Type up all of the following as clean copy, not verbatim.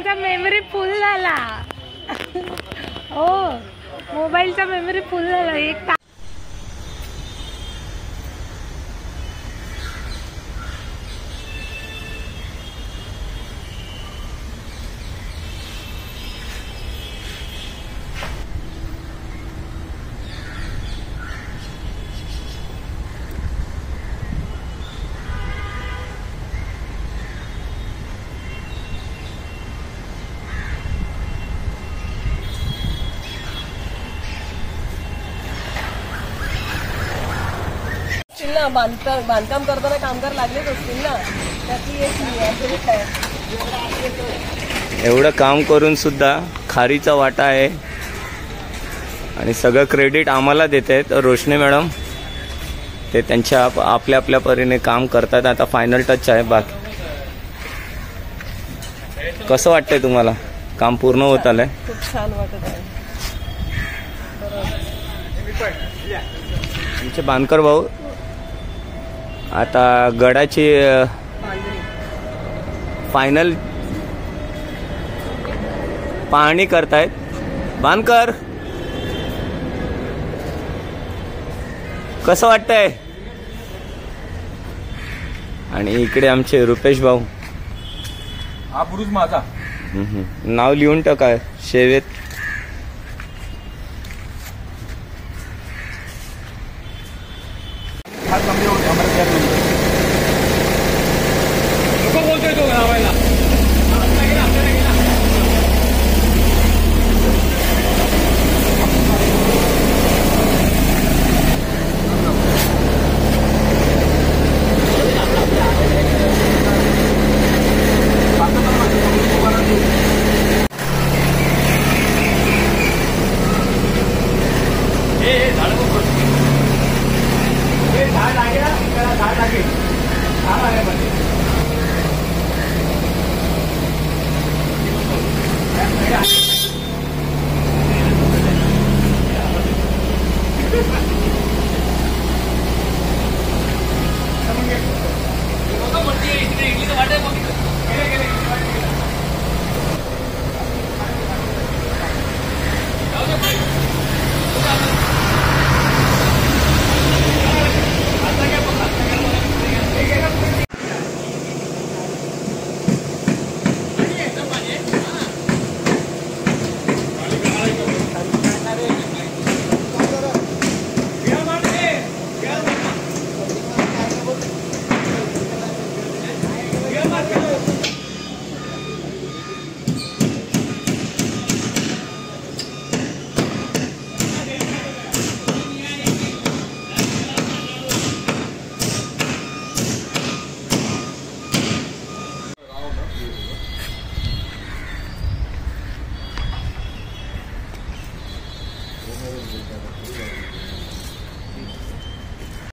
मोबाईलचा मेमरी फुल झाला. हो, मोबाईलचा मेमरी फुल झाला. एक ना बांधकाम करताना कामगार लागलेच असतील ना, त्यातली एक आहे. एवढं काम करून सुद्धा खारीचा वाटा आहे आणि सगळं क्रेडिट आम्हाला देत आहेत रोशनी मॅडम. ते त्यांच्या आपल्या आपल्या परीने काम करतात. आता फायनल टच आहे. बाकी कसं वाटतंय तुम्हाला? काम पूर्ण होत आलंय. खूप छान वाटत आहे. आमचे बांधकर भाऊ आता गडाची फायनल पाहणी करतायत. बांधकर कसं वाटतंय? आणि इकडे आमचे रुपेश भाऊ. हा पुरुष माझा नाव लिहून टाका शेवेत.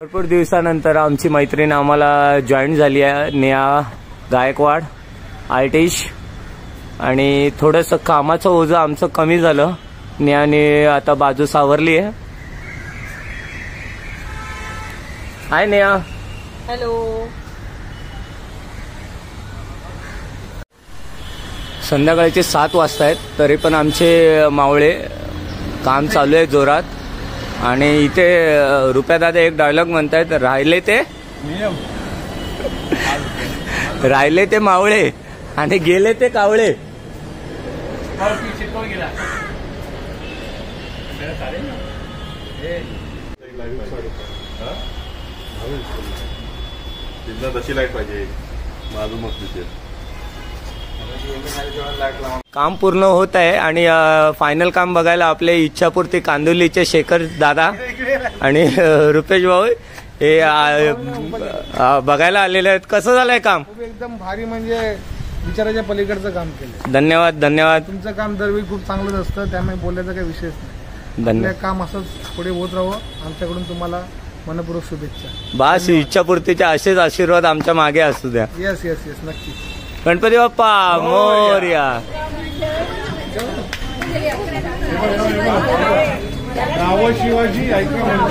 भरपूर दिवसानंतर आमची मैत्रीण आम्हाला जॉईन झाली आहे. नेहा गायकवाड आर्टिस्ट. आणि थोडंसं कामाचं ओझं आमचं कमी झालं. नेहाने आता बाजू सावरली आहे. हाय नेहा. हॅलो. संध्याकाळचे 7 वाजता आहेत तरी पण आमचे मावळे काम चालू आहे जोरात. आणि इथे रुपयादादा एक डायलॉग म्हणतायत, राहिले ते मावळे आणि गेले ते कावळे. तशी लाईट पाहिजे माझं मत तिथे. काम पूर्ण होत आहे आणि फायनल काम बघायला आपले इच्छापूर्ती कांदिवलीचे शेखर दादा आणि रुपेश भाऊ हे बघायला आलेले आहेत. कसं झालंय काम? एकदम भारी, म्हणजे विचाराच्या पलीकडचं काम केलं. धन्यवाद धन्यवाद. तुमचं काम दरवेळी खूप चांगलंच असतं, त्यामुळे बोलायचा काही विषयच नाही. धन्यवाद. काम असंच पुढे होत राहावं. आमच्याकडून तुम्हाला मनपूर्वक शुभेच्छा. बस इच्छापूर्तीचे असेच आशीर्वाद आमच्या मागे असू द्या. येस येस येस नक्की. गणपती बाप्पा मोरया. शिवाजी ऐका.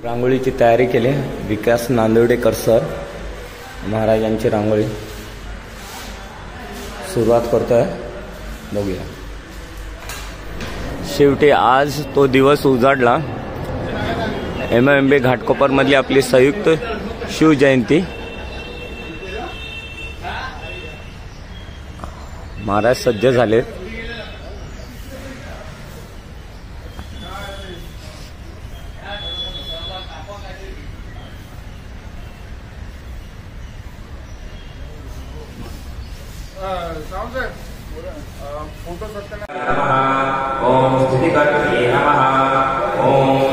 रांगोळीची तयारी केली. विकास नांदवडेकर सर महाराजांची रांगोळी सुरुवात करतोय. बघूया. शेवटी आज तो दिवस उजाडला. MMB घाटकोपरमधली आपली संयुक्त शिवजयंती. महाराज सज्ज झालेत. फोटो ओम स्थितिकर्त्री नमः. ओम